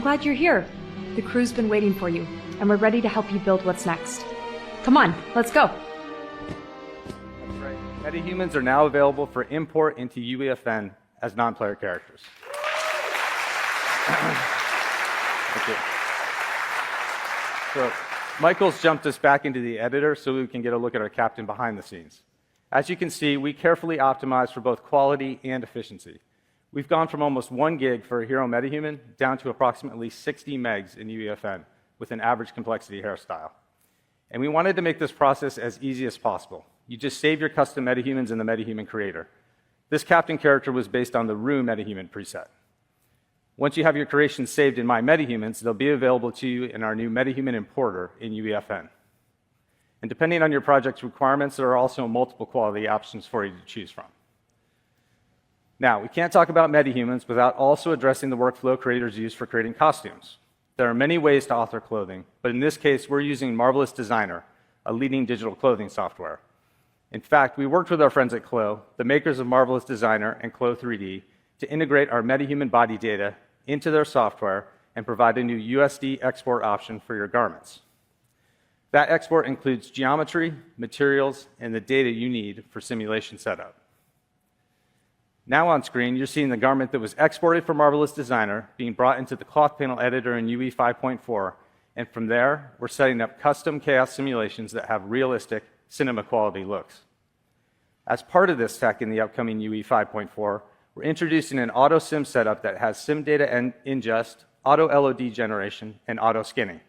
I'm glad you're here. The crew's been waiting for you, and we're ready to help you build what's next. Come on, let's go. That's right. Metahumans are now available for import into UEFN as non-player characters. Thank you. So, Michael's jumped us back into the editor so we can get a look at our captain behind the scenes. As you can see, we carefully optimized for both quality and efficiency. We've gone from almost 1 gig for a hero metahuman down to approximately 60 megs in UEFN with an average complexity hairstyle. And we wanted to make this process as easy as possible. You just save your custom metahumans in the metahuman creator. This captain character was based on the Rue metahuman preset. Once you have your creations saved in My Metahumans, they'll be available to you in our new metahuman importer in UEFN. And depending on your project's requirements, there are also multiple quality options for you to choose from. Now, we can't talk about metahumans without also addressing the workflow creators use for creating costumes. There are many ways to author clothing, but in this case, we're using Marvelous Designer, a leading digital clothing software. In fact, we worked with our friends at Clo, the makers of Marvelous Designer and Clo 3D, to integrate our metahuman body data into their software and provide a new USD export option for your garments. That export includes geometry, materials, and the data you need for simulation setup. Now on screen, you're seeing the garment that was exported from Marvelous Designer being brought into the cloth panel editor in UE 5.4, and from there, we're setting up custom chaos simulations that have realistic cinema quality looks. As part of this tech in the upcoming UE 5.4, we're introducing an auto sim setup that has sim data ingest, auto LOD generation, and auto skinning.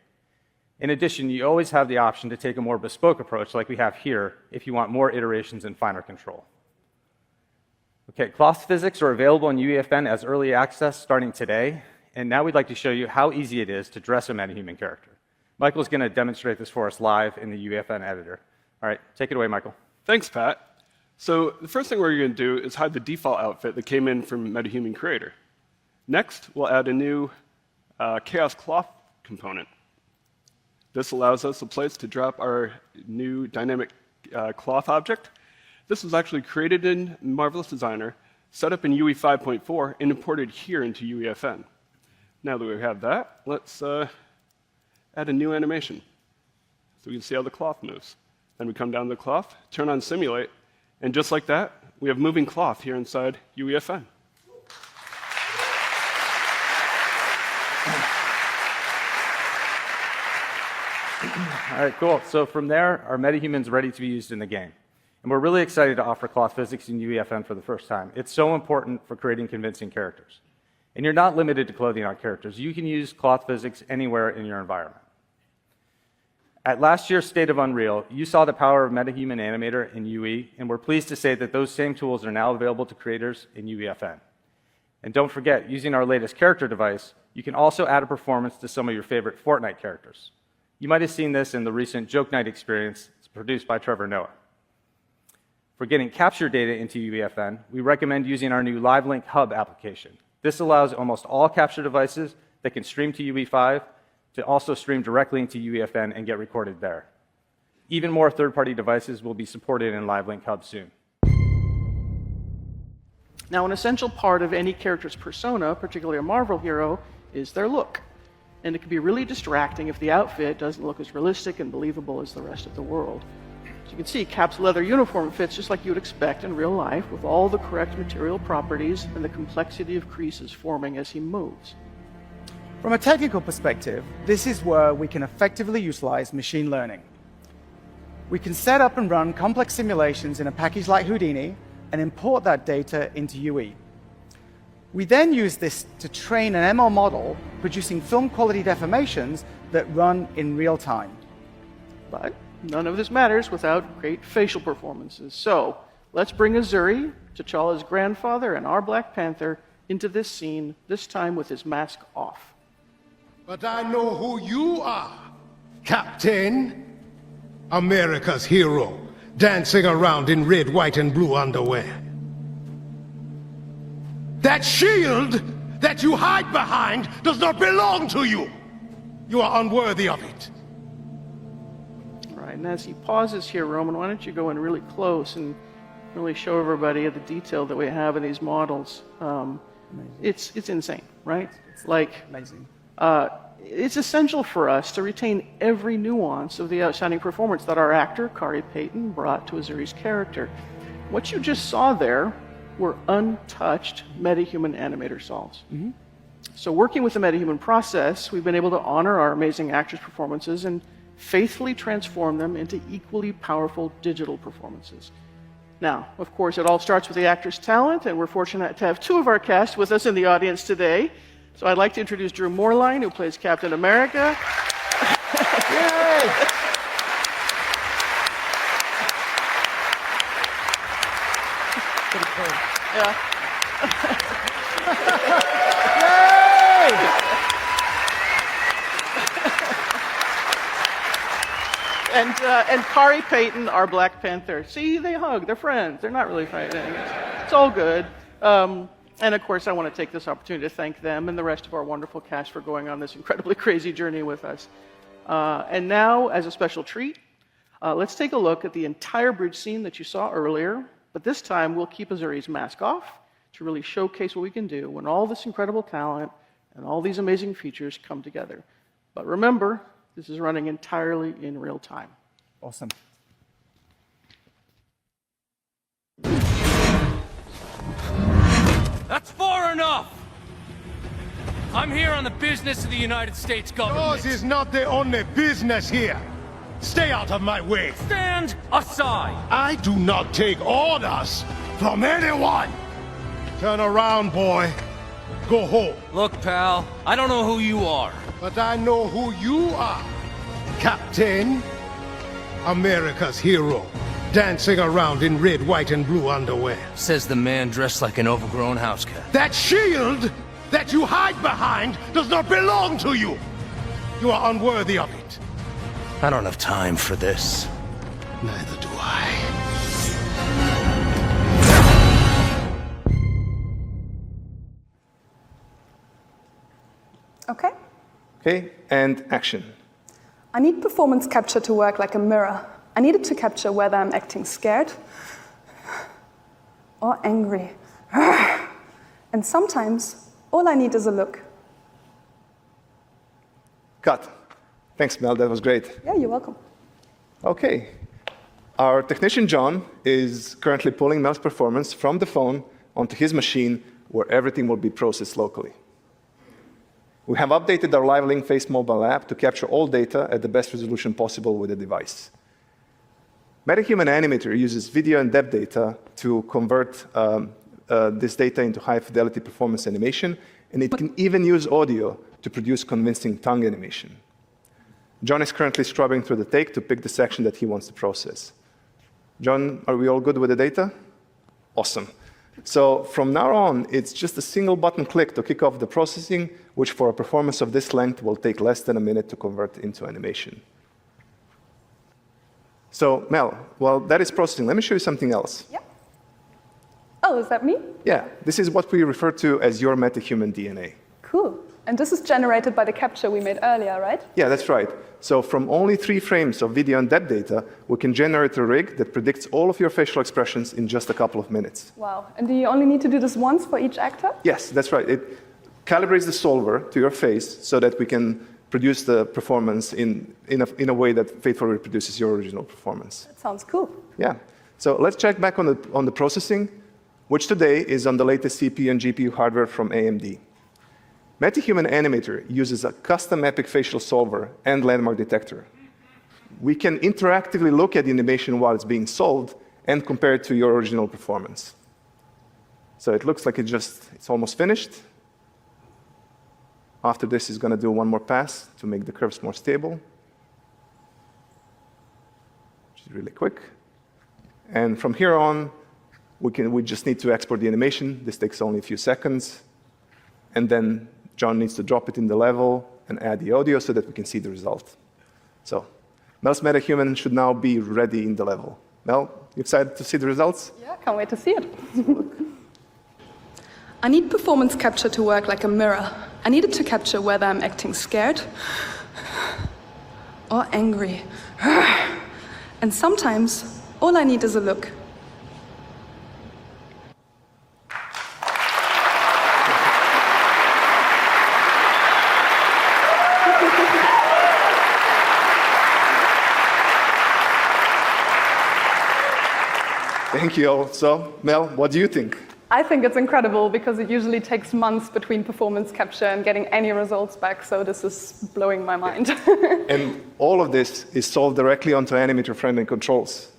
In addition, you always have the option to take a more bespoke approach like we have here if you want more iterations and finer control. Okay, cloth physics are available in UEFN as early access starting today, and now we'd like to show you how easy it is to dress a metahuman character. Michael's going to demonstrate this for us live in the UEFN editor. All right, take it away, Michael. Thanks, Pat. So the first thing we're going to do is hide the default outfit that came in from MetaHuman Creator. Next, we'll add a new Chaos Cloth component. This allows us a place to drop our new dynamic cloth object. This was actually created in Marvelous Designer, set up in UE 5.4, and imported here into UEFN. Now that we have that, let's add a new animation so we can see how the cloth moves. Then we come down to the cloth, turn on Simulate, and just like that, we have moving cloth here inside UEFN. All right, cool. So from there, our metahuman's ready to be used in the game. And we're really excited to offer cloth physics in UEFN for the first time. It's so important for creating convincing characters. And you're not limited to clothing on characters. You can use cloth physics anywhere in your environment. At last year's State of Unreal, you saw the power of MetaHuman Animator in UE, and we're pleased to say that those same tools are now available to creators in UEFN. And don't forget, using our latest character device, you can also add a performance to some of your favorite Fortnite characters. You might have seen this in the recent Joke Night experience produced by Trevor Noah. For getting capture data into UEFN, we recommend using our new LiveLink Hub application. This allows almost all capture devices that can stream to UE5 to also stream directly into UEFN and get recorded there. Even more third-party devices will be supported in LiveLink Hub soon. Now, an essential part of any character's persona, particularly a Marvel hero, is their look. And it can be really distracting if the outfit doesn't look as realistic and believable as the rest of the world. As you can see, Cap's leather uniform fits just like you would expect in real life, with all the correct material properties and the complexity of creases forming as he moves. From a technical perspective, this is where we can effectively utilize machine learning. We can set up and run complex simulations in a package like Houdini and import that data into UE. We then use this to train an ML model, producing film quality deformations that run in real time. But none of this matters without great facial performances. So let's bring Azuri, T'Challa's grandfather and our Black Panther, into this scene, this time with his mask off. But I know who you are, Captain. America's hero, dancing around in red, white, and blue underwear. That shield that you hide behind does not belong to you. You are unworthy of it. All right, and as he pauses here, Roman, why don't you go in really close and really show everybody the detail that we have in these models. It's insane, right? It's like amazing. It's essential for us to retain every nuance of the outstanding performance that our actor, Kari Payton, brought to Azuri's character. What you just saw there were untouched metahuman animator solves. So working with the metahuman process, we've been able to honor our amazing actors' performances and faithfully transform them into equally powerful digital performances. Now, of course, it all starts with the actor's talent, and we're fortunate to have two of our cast with us in the audience today. So I'd like to introduce Drew Moorline, who plays Captain America. Yay! Yeah. And Kari Payton, our Black Panther. See, they hug. They're friends. They're not really fighting. It's all good. And of course, I want to take this opportunity to thank them and the rest of our wonderful cast for going on this incredibly crazy journey with us. And now, as a special treat, let's take a look at the entire bridge scene that you saw earlier. But this time, we'll keep Azuri's mask off to really showcase what we can do when all this incredible talent and all these amazing features come together. But remember, this is running entirely in real time. Awesome. That's far enough! I'm here on the business of the United States government. Yours is not the only business here. Stay out of my way. Stand aside! I do not take orders from anyone. Turn around, boy. Go home. Look, pal, I don't know who you are. But I know who you are. Captain, America's hero, dancing around in red, white, and blue underwear. Says the man dressed like an overgrown house cat. That shield that you hide behind does not belong to you. You are unworthy of it. I don't have time for this. Neither do I. Okay. Okay, and action. I need performance capture to work like a mirror. I need it to capture whether I'm acting scared or angry. And sometimes, all I need is a look. Cut. Thanks, Mel, that was great. Yeah, you're welcome. Okay. Our technician, John, is currently pulling Mel's performance from the phone onto his machine, where everything will be processed locally. We have updated our Live Link Face mobile app to capture all data at the best resolution possible with the device. MetaHuman Animator uses video and depth data to convert this data into high-fidelity performance animation, and it can even use audio to produce convincing tongue animation. John is currently scrubbing through the take to pick the section that he wants to process. John, are we all good with the data? Awesome. So from now on, it's just a single button click to kick off the processing, which for a performance of this length will take less than a minute to convert into animation. So Mel, while that is processing, let me show you something else. Yeah. Oh, is that me? Yeah, this is what we refer to as your metahuman DNA. Cool. And this is generated by the capture we made earlier, right? Yeah, that's right. So from only 3 frames of video and depth data, we can generate a rig that predicts all of your facial expressions in just a couple of minutes. Wow. And do you only need to do this once for each actor? Yes, that's right. It calibrates the solver to your face so that we can produce the performance in a way that faithfully reproduces your original performance. That sounds cool. Yeah. So let's check back on the processing, which today is on the latest CPU and GPU hardware from AMD. MetaHuman Animator uses a custom epic facial solver and landmark detector. We can interactively look at the animation while it's being solved and compare it to your original performance. So it looks like it's almost finished. After this, it's going to do one more pass to make the curves more stable, which is really quick. And from here on, we just need to export the animation. This takes only a few seconds. And then John needs to drop it in the level and add the audio so that we can see the result. So Mel's MetaHuman should now be ready in the level. Mel, you excited to see the results? Yeah, can't wait to see it. I need performance capture to work like a mirror. I need it to capture whether I'm acting scared or angry. And sometimes, all I need is a look. Thank you all. So, Mel, what do you think? I think it's incredible because it usually takes months between performance capture and getting any results back, so this is blowing my mind. And all of this is solved directly onto animator-friendly controls.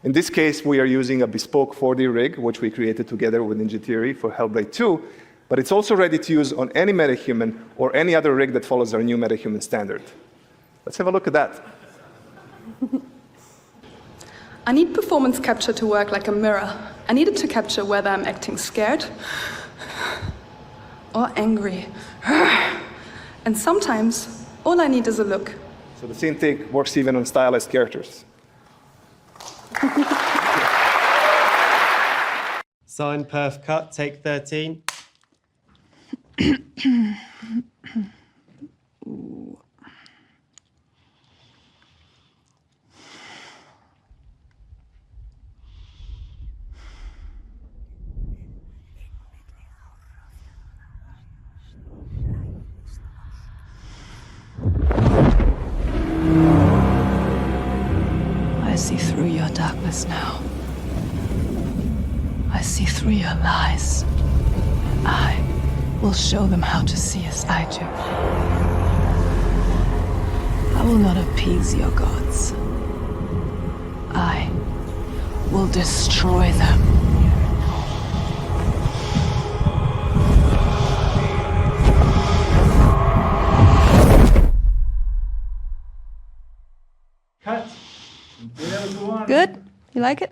In this case, we are using a bespoke 4D rig, which we created together with Ninja Theory for Hellblade 2, but it's also ready to use on any MetaHuman or any other rig that follows our new MetaHuman standard. Let's have a look at that. I need performance capture to work like a mirror. I need it to capture whether I'm acting scared or angry. And sometimes, all I need is a look. So the scene take works even on stylized characters. Sign, perf, cut, take 13. I see through your darkness now. I see through your lies. I will show them how to see as I do. I will not appease your gods. I will destroy them. Cut. Good? You like it?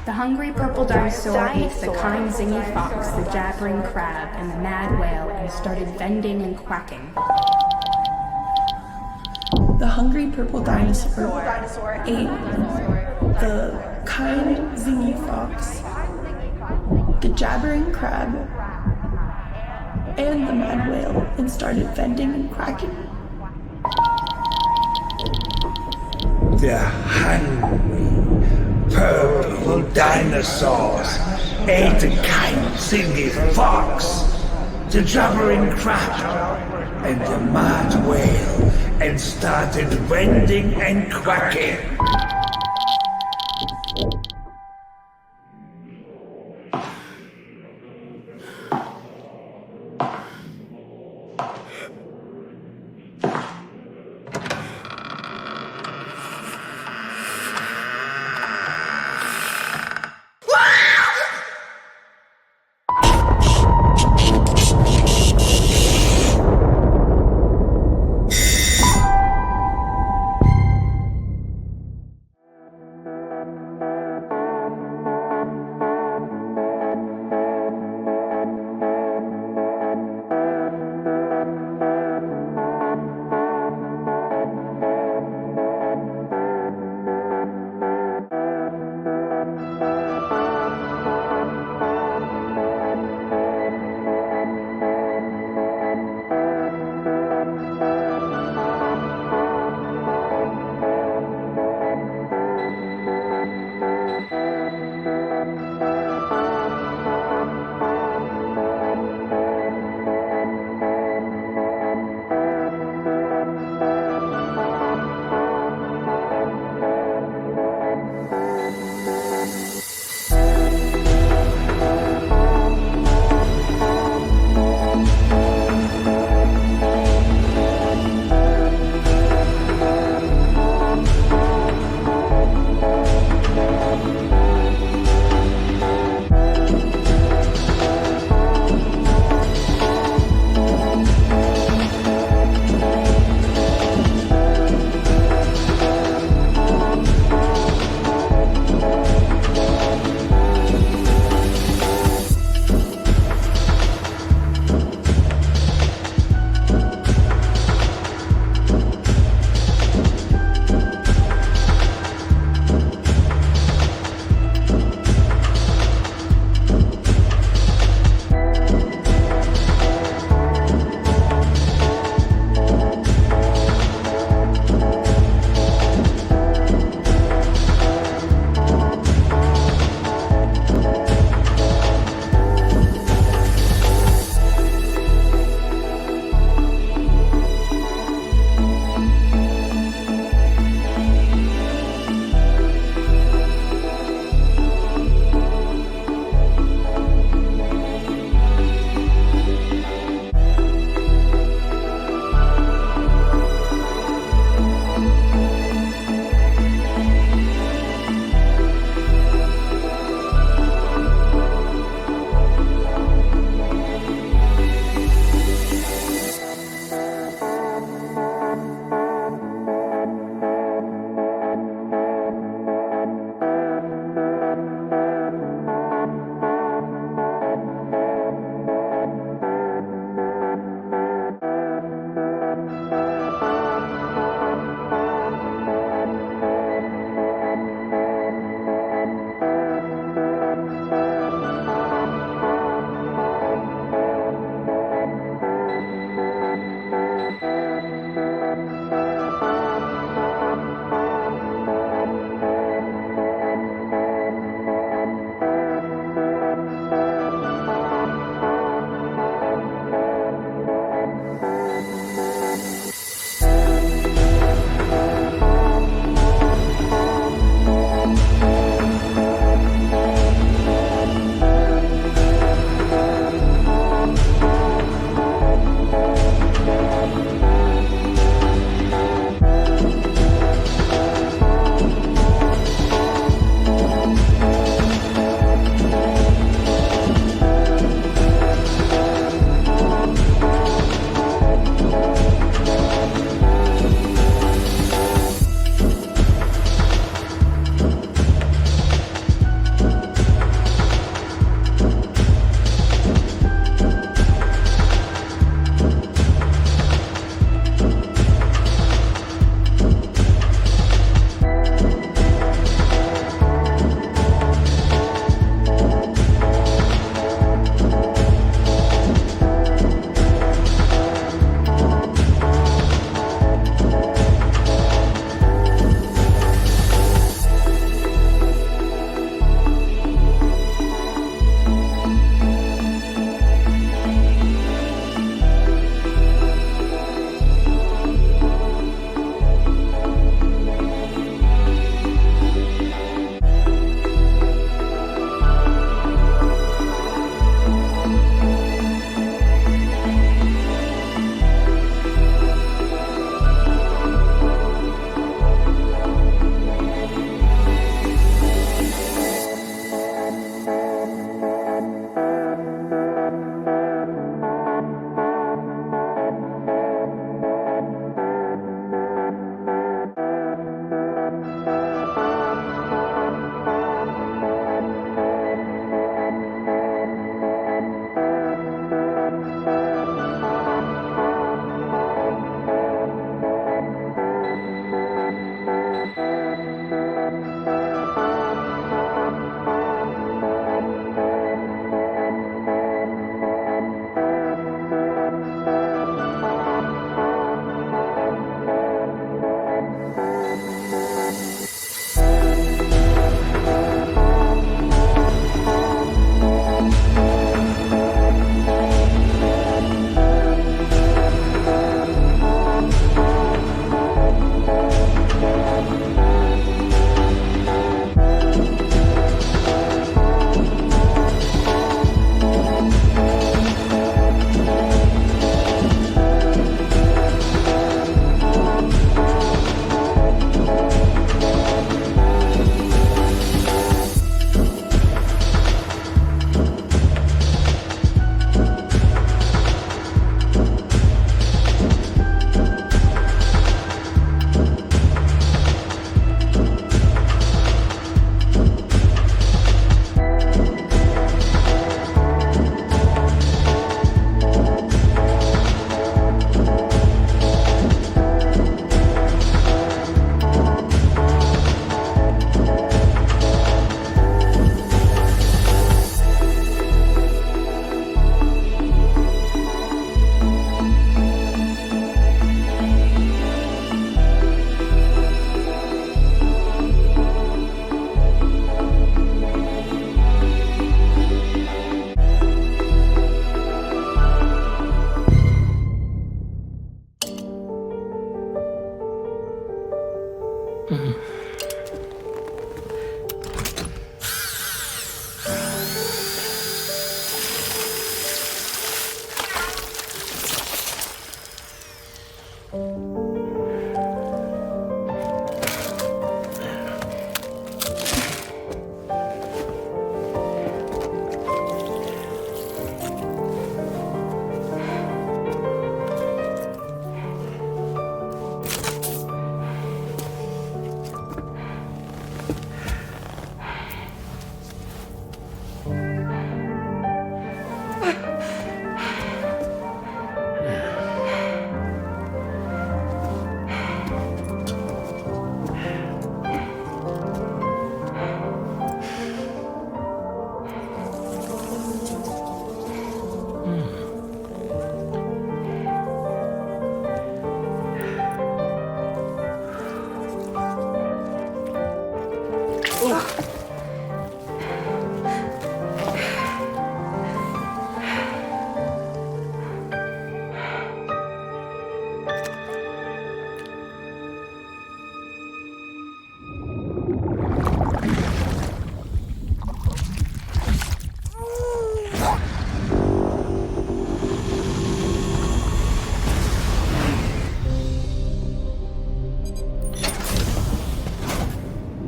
The hungry purple dinosaur ate the kind zingy fox, the jabbering crab, and the mad whale, and started bending and quacking. The hungry purple dinosaur ate the kind zingy fox, the jabbering crab, and the mad whale, and started bending and quacking. The hungry purple dinosaurs ate the kind zingy fox, the jabbering crab, and the mad whale, and started bending and quacking.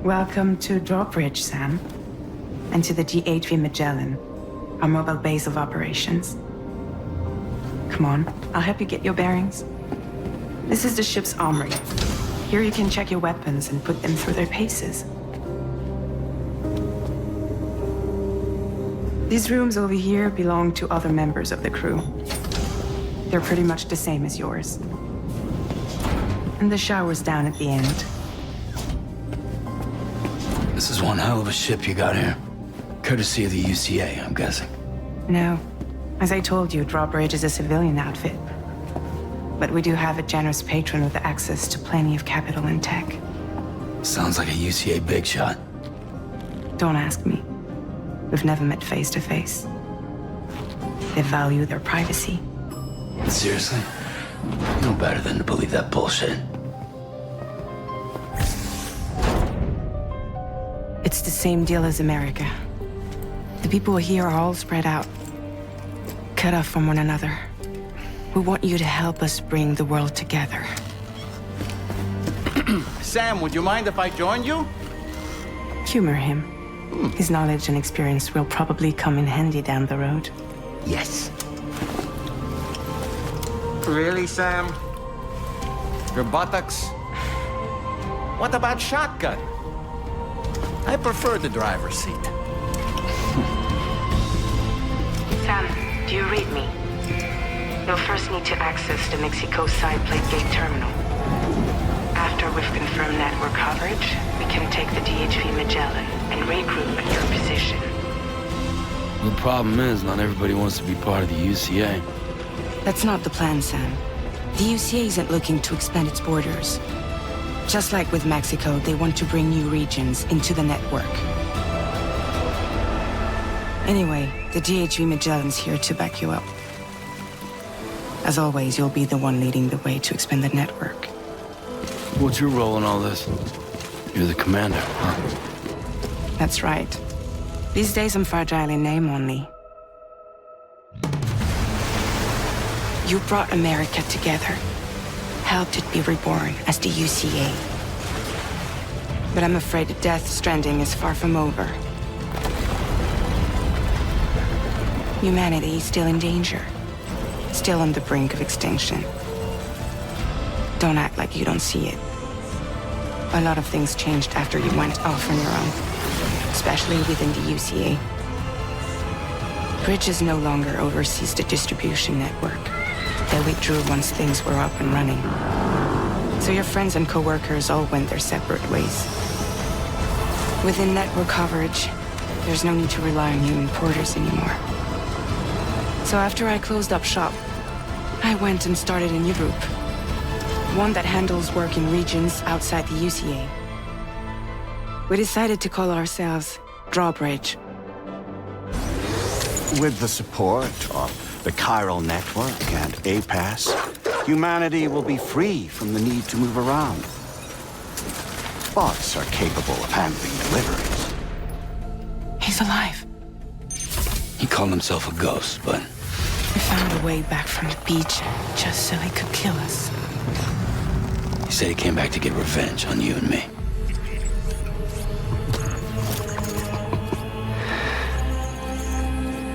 Welcome to Drawbridge, Sam, and to the GHV Magellan, our mobile base of operations. Come on, I'll help you get your bearings. This is the ship's armory. Here you can check your weapons and put them through their paces. These rooms over here belong to other members of the crew. They're pretty much the same as yours. And the shower's down at the end. This is one hell of a ship you got here. Courtesy of the UCA, I'm guessing. No. As I told you, Drawbridge is a civilian outfit. But we do have a generous patron with access to plenty of capital and tech. Sounds like a UCA big shot. Don't ask me. We've never met face to face. They value their privacy. Seriously? No better than to believe that bullshit. It's the same deal as America. The people here are all spread out, cut off from one another. We want you to help us bring the world together. Sam, would you mind if I joined you? Humor him. His knowledge and experience will probably come in handy down the road. Yes. Really, Sam? Your buttocks? What about shotgun? I prefer the driver's seat. Sam, do you read me? You'll first need to access the Mexico side plate gate terminal. After we've confirmed network coverage, we can take the DHV Magellan and regroup at your position. The problem is, not everybody wants to be part of the UCA. That's not the plan, Sam. The UCA isn't looking to expand its borders. Just like with Mexico, they want to bring new regions into the network. Anyway, the DHV Magellan's here to back you up. As always, you'll be the one leading the way to expand the network. What's your role in all this? You're the commander, huh? That's right. These days I'm fragile in name only. You brought America together. Helped it be reborn as the UCA. But I'm afraid Death Stranding is far from over. Humanity is still in danger. Still on the brink of extinction. Don't act like you don't see it. A lot of things changed after you went off on your own. Especially within the UCA. Bridges no longer oversees the distribution network. They withdrew once things were up and running. So your friends and co-workers all went their separate ways. Within network coverage, there's no need to rely on human porters anymore. So after I closed up shop, I went and started a new group. One that handles work in regions outside the UCA. We decided to call ourselves Drawbridge. With the support of the Chiral Network and APAS, humanity will be free from the need to move around. Fox are capable of handling deliveries. He's alive. He called himself a ghost, but We found a way back from the beach just so he could kill us. he said he came back to get revenge on you and me.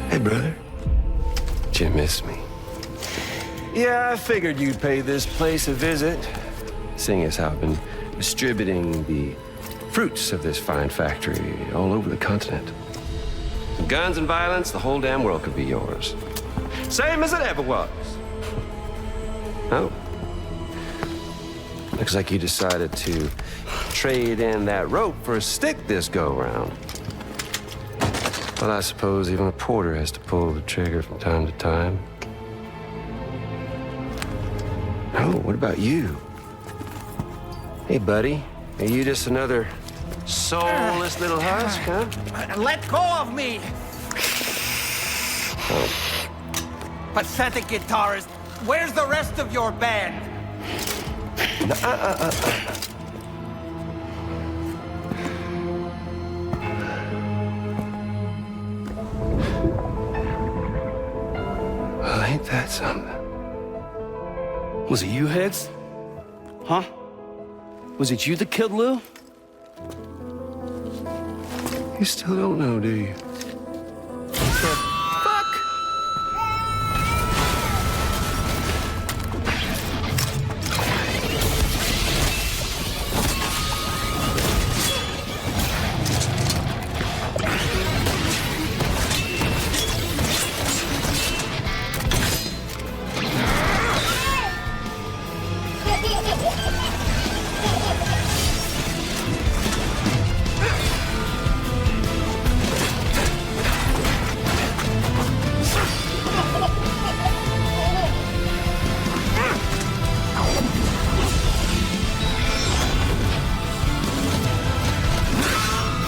Hey, brother. Did you miss me? Yeah, I figured you'd pay this place a visit, seeing as how I've been distributing the fruits of this fine factory all over the continent. With guns and violence, the whole damn world could be yours. Same as it ever was. Oh. Looks like you decided to trade in that rope for a stick this go-round. Well, I suppose even a porter has to pull the trigger from time to time. Oh, what about you? Hey, buddy. Are you just another soulless little husk, huh? Let go of me! Oh. Pathetic guitarist. Where's the rest of your band? Well, ain't that something? Was it you, Higgs? Huh? Was it you that killed Lou? You still don't know, do you?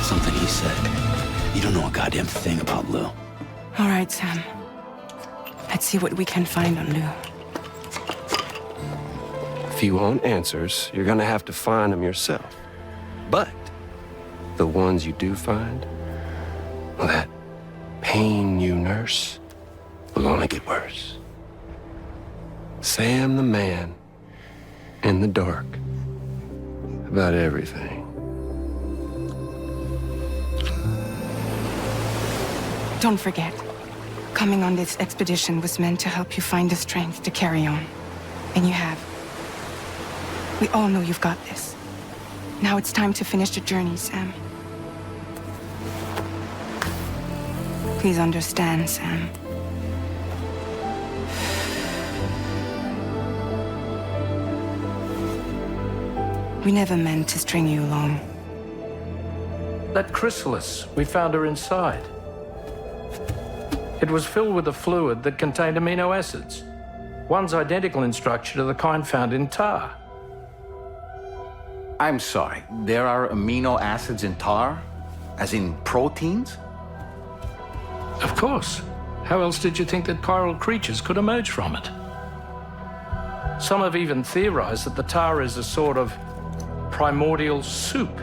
Something he said. You don't know a goddamn thing about Lou. All right, Sam. Let's see what we can find on Lou. If you want answers, you're gonna have to find them yourself. But the ones you do find, well, that pain you nurse will only get worse. Sam the man in the dark about everything. Don't forget, coming on this expedition was meant to help you find the strength to carry on. And you have. We all know you've got this. Now it's time to finish the journey, Sam. Please understand, Sam. We never meant to string you along. That chrysalis, we found her inside. It was filled with a fluid that contained amino acids. One's identical in structure to the kind found in tar. I'm sorry, there are amino acids in tar? As in proteins? Of course. How else did you think that chiral creatures could emerge from it? Some have even theorized that the tar is a sort of primordial soup.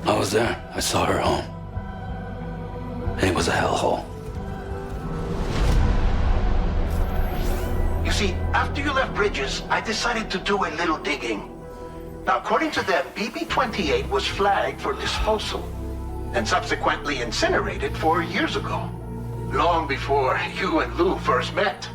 I was there. I saw her home. And it was a hellhole. You see, after you left Bridges, I decided to do a little digging. Now, according to them, BB-28 was flagged for disposal and subsequently incinerated 4 years ago, long before you and Lou first met.